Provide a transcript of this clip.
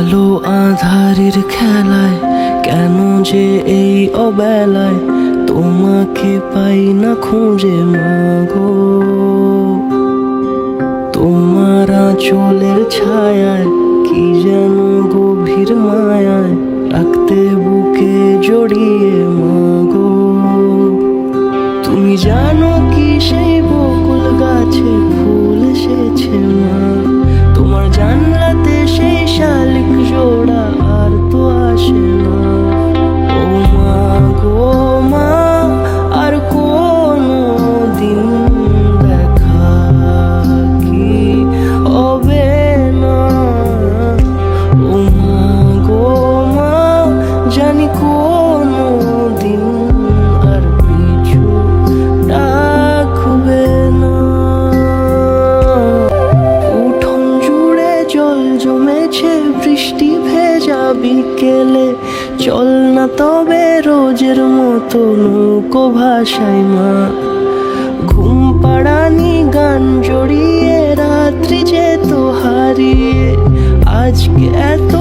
আলো আঁধারের খেলায় কেন যে এই অবেলায় তোমাকে পাই না খুঁজে মাগো। তোমার আঁচলের ছায়ায় কি যেন গভীর মায়ায় রাখতে বুকে জড়িয়ে মাগো। তুমি জানো কি সেই বকুল গাছে ফুল এসেছে মা, তোমার জানলাতে সেই শালিক জোড়া আর তো আসে না। ও মা গো মা, আর কোনো দিন দেখা কি হবে না। ও মা গো মা, জানি কোনো দিন আর পিছু ডাকবে না। উঠোন জুড়ে জল জমেছে বৃষ্টি ভেজা বিকেলে, চল না তবে রোজের মতো নৌকো ভাসাই মা। ঘুম পাড়ানি গান জড়িয়ে রাত্রি যেত হারিয়ে, আজকে এত